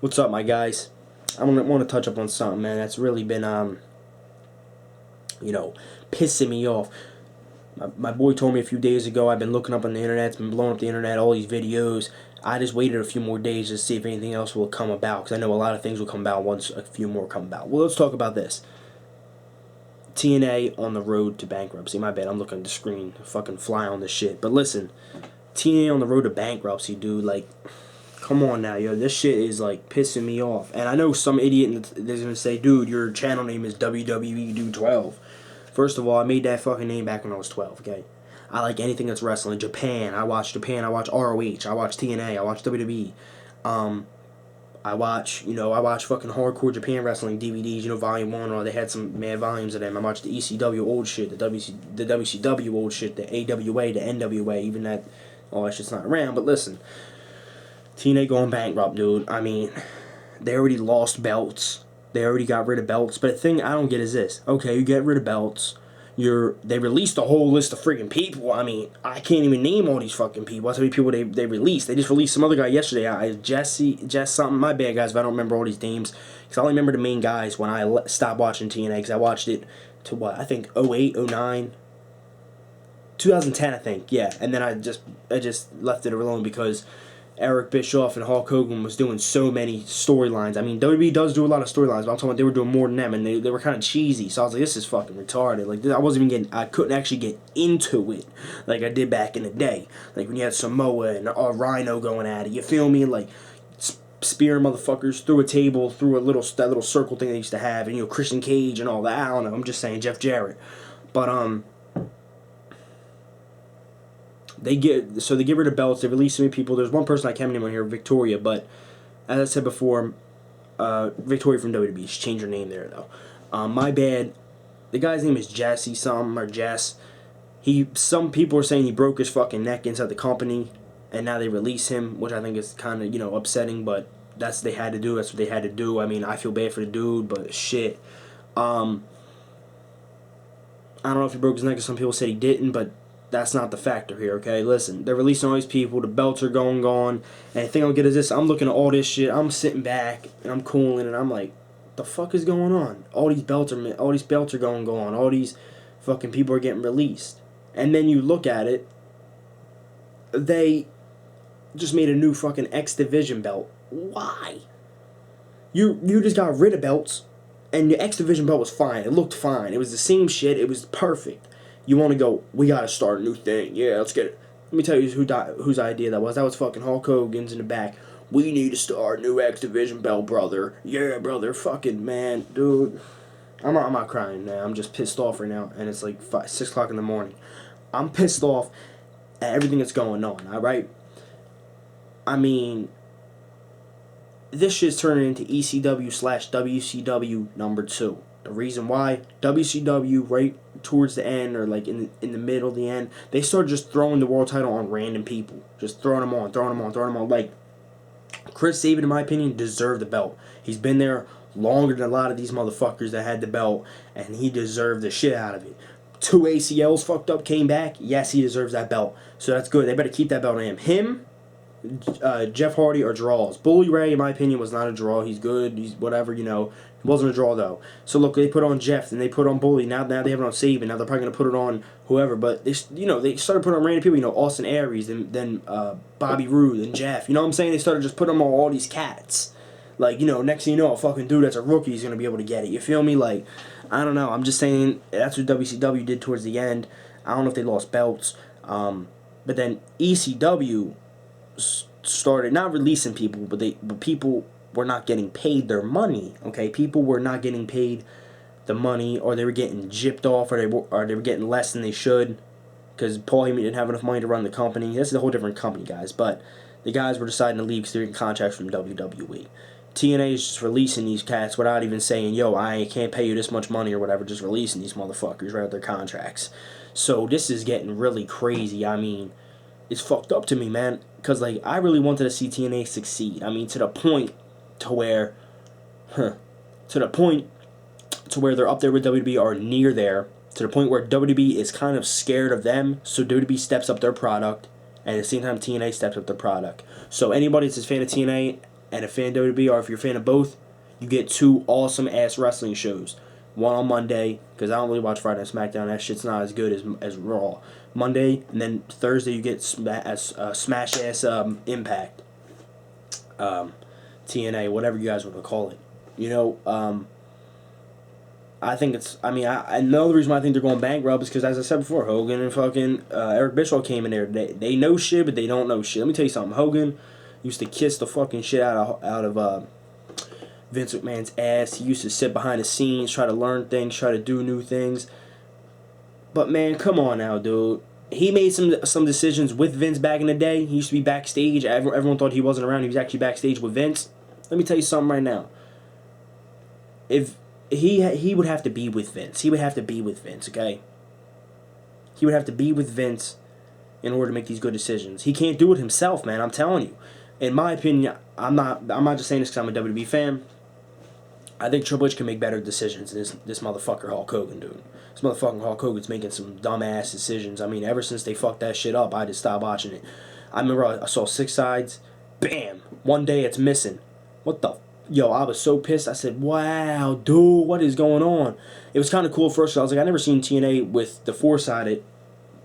What's up, my guys? I want to touch up on something, man. That's really been, pissing me off. My boy told me a few days ago. I've been looking up on the internet. It's been blowing up the internet. All these videos. I just waited a few more days to see if anything else will come about, because I know a lot of things will come about once a few more come about. Well, let's talk about this. TNA on the road to bankruptcy. My bad. I'm looking at the screen. Fucking fly on this shit. But listen, TNA on the road to bankruptcy, dude. Like, come on now, yo. This shit is, like, pissing me off. And I know some idiot is going to say, dude, your channel name is WWE Dude 12. First of all, I made that fucking name back when I was 12, okay? I like anything that's wrestling. Japan. I watch ROH. I watch TNA. I watch WWE. I watch fucking hardcore Japan wrestling DVDs, Volume 1, or they had some mad volumes of them. I watch the ECW old shit, the WCW old shit, the AWA, the NWA, even that, all that shit's not around. But listen, TNA going bankrupt, dude. I mean, they already lost belts. They already got rid of belts. But the thing I don't get is this. Okay, you get rid of belts. They released a whole list of freaking people. I mean, I can't even name all these fucking people. That's how many people they released. They just released some other guy yesterday. Jess something. My bad, guys, if I don't remember all these names. Because I only remember the main guys when I stopped watching TNA. Because I watched it to what? I think 08, 09, 2010, I think. Yeah. And then I just left it alone because Eric Bischoff and Hulk Hogan was doing so many storylines. I mean, WWE does do a lot of storylines, but I'm talking about they were doing more than them, and they were kind of cheesy. So I was like, this is fucking retarded. Like, I couldn't actually get into it like I did back in the day. Like when you had Samoa and Rhino going at it. You feel me? Like spearing motherfuckers through a table, through that little circle thing they used to have, and Christian Cage and all that. I don't know. I'm just saying Jeff Jarrett, but They get rid of belts. They release so many people. There's one person I can't name on here, Victoria, but as I said before, Victoria from WWE. She changed her name there though. My bad. The guy's name is Jesse something or Jess. Some people are saying he broke his fucking neck inside the company, and now they release him, which I think is kind of upsetting. But that's what they had to do. That's what they had to do. I mean, I feel bad for the dude, but shit. I don't know if he broke his neck, or some people said he didn't, but that's not the factor here, okay? Listen, they're releasing all these people, the belts are gone, and the thing I'll get is this. I'm looking at all this shit, I'm sitting back, and I'm cooling, and I'm like, the fuck is going on? All these belts are gone, all these fucking people are getting released. And then you look at it, they just made a new fucking X Division belt. Why? You just got rid of belts, and your X Division belt was fine. It looked fine. It was the same shit. It was perfect. You want to go, we got to start a new thing. Yeah, let's get it. Let me tell you whose idea that was. That was fucking Hulk Hogan's in the back. We need to start a new X Division belt, brother. Yeah, brother. Fucking man, dude. I'm not crying now. I'm just pissed off right now. And it's like 6 o'clock in the morning. I'm pissed off at everything that's going on, alright? I mean, this shit's turning into ECW/WCW number 2. The reason why, WCW right towards the end, or like in the middle of the end, they started just throwing the world title on random people. Just throwing them on. Like, Chris Sabin, in my opinion, deserved the belt. He's been there longer than a lot of these motherfuckers that had the belt, and he deserved the shit out of it. 2 ACLs fucked up, came back. Yes, he deserves that belt. So that's good. They better keep that belt on him. Jeff Hardy are draws. Bully Ray, in my opinion, was not a draw. He's good. He's whatever, He wasn't a draw, though. So, look, they put on Jeff, then they put on Bully. Now they have it on Sabin. Now they're probably going to put it on whoever. But, they started putting on random people. Austin Aries, then Bobby Roode, and Jeff. You know what I'm saying? They started just putting on all these cats. Like, next thing you know, a fucking dude that's a rookie is going to be able to get it. You feel me? Like, I don't know. I'm just saying that's what WCW did towards the end. I don't know if they lost belts. But then ECW started not releasing people, but people were not getting paid their money. Okay, people were not getting paid the money, or they were getting gypped off, or they were getting less than they should, because Paul Heyman didn't have enough money to run the company. This is a whole different company, guys. But the guys were deciding to leave because they're getting contracts from WWE. TNA is just releasing these cats without even saying, yo, I can't pay you this much money or whatever, just releasing these motherfuckers right out their contracts. So this is getting really crazy. I mean, it's fucked up to me, man, because, like, I really wanted to see TNA succeed. I mean, to the point to where they're up there with WWE, or near there, to the point where WWE is kind of scared of them, so WWE steps up their product, and at the same time TNA steps up their product. So anybody that's a fan of TNA, and a fan of WWE, or if you're a fan of both, you get 2 awesome ass wrestling shows. One on Monday, because I don't really watch Friday Night SmackDown. That shit's not as good as Raw. Monday, and then Thursday you get smash ass Impact, TNA, whatever you guys want to call it. You know, I think it's. I mean, I know the reason why I think they're going bankrupt is because, as I said before, Hogan and fucking Eric Bischoff came in there. They know shit, but they don't know shit. Let me tell you something. Hogan used to kiss the fucking shit out of Vince McMahon's ass. He used to sit behind the scenes, try to learn things, try to do new things. But man, come on now, dude. He made some decisions with Vince back in the day. He used to be backstage. Everyone thought he wasn't around. He was actually backstage with Vince. Let me tell you something right now. If he would have to be with Vince. He would have to be with Vince, okay? He would have to be with Vince in order to make these good decisions. He can't do it himself, man. I'm telling you. In my opinion, I'm not just saying this because I'm a WWE fan. I think Triple H can make better decisions than this motherfucker Hulk Hogan, dude. This motherfucking Hulk Hogan's making some dumbass decisions. I mean, ever since they fucked that shit up, I just stopped watching it. I remember I saw Six Sides. Bam! One day it's missing. What the... Yo, I was so pissed. I said, wow, dude, what is going on? It was kind of cool at first. I was like, I never seen TNA with the four-sided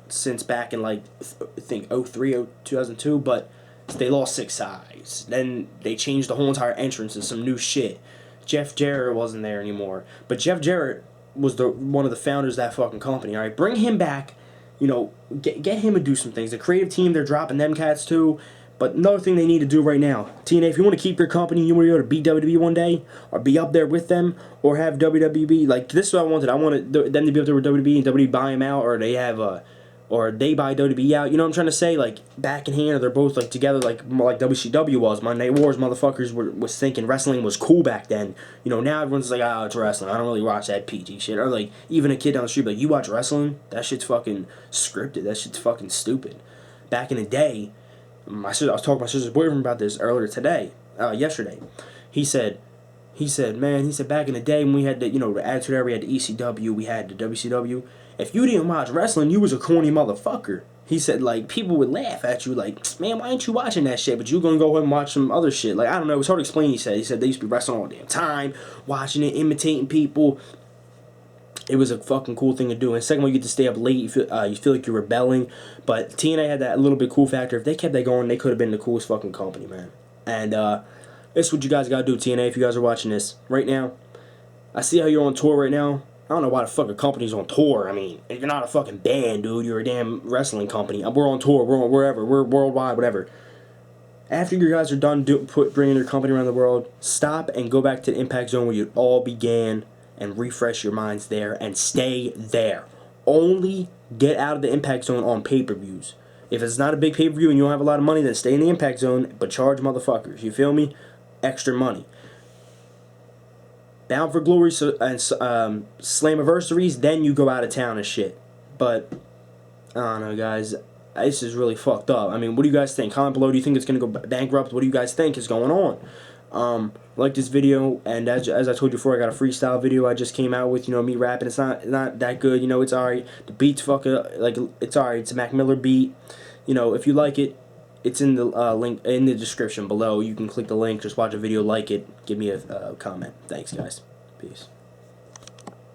since back in, like, I think 03, 2002, but they lost Six Sides. Then they changed the whole entire entrance to some new shit. Jeff Jarrett wasn't there anymore. But Jeff Jarrett was one of the founders of that fucking company, all right? Bring him back, you know, get him to do some things. The creative team, they're dropping them cats, too. But another thing they need to do right now, TNA, if you want to keep your company, you want to go to beat WWE one day, or be up there with them, or have WWE, like, this is what I wanted. I wanted them to be up there with WWE, and WWE buy them out, or they have, or they buy WWE out. You know what I'm trying to say? Like, back in hand, or they're both, like, together, like WCW was. Monday Night Wars, motherfuckers was thinking wrestling was cool back then. You know, now everyone's like, oh, it's wrestling. I don't really watch that PG shit. Or, like, even a kid down the street, like, you watch wrestling? That shit's fucking scripted. That shit's fucking stupid. Back in the day, I was talking to my sister's boyfriend about this earlier today, yesterday. He said, man, back in the day when we had the, you know, the Attitude Era, we had the ECW, we had the WCW. If you didn't watch wrestling, you was a corny motherfucker. He said, like, people would laugh at you, like, man, why ain't you watching that shit? But you gonna go ahead and watch some other shit. Like, I don't know, it was hard to explain, he said. He said they used to be wrestling all the damn time, watching it, imitating people. It was a fucking cool thing to do. And second one, you get to stay up late. You feel like you're rebelling. But TNA had that little bit cool factor. If they kept that going, they could have been the coolest fucking company, man. And this is what you guys gotta do, TNA, if you guys are watching this. Right now, I see how you're on tour right now. I don't know why the fucking company's on tour. I mean, you're not a fucking band, dude. You're a damn wrestling company. We're on tour. We're on wherever. We're worldwide, whatever. After you guys are done bringing your company around the world, stop and go back to the Impact Zone where you all began, and refresh your minds there and stay there. Only get out of the Impact Zone on pay-per-views. If it's not a big pay-per-view and you don't have a lot of money, then stay in the Impact Zone, but charge motherfuckers. You feel me? Extra money. Bound for Glory and Slammiversaries, then you go out of town and shit. But, I don't know, guys. This is really fucked up. I mean, what do you guys think? Comment below. Do you think it's going to go bankrupt? What do you guys think is going on? Like this video, and as I told you before, I got a freestyle video I just came out with, you know, me rapping. It's not that good, you know, it's alright. The beat's fucking, like, it's alright. It's a Mac Miller beat. You know, if you like it, it's in the link in the description below. You can click the link, just watch a video, like it, give me a comment. Thanks, guys. Peace.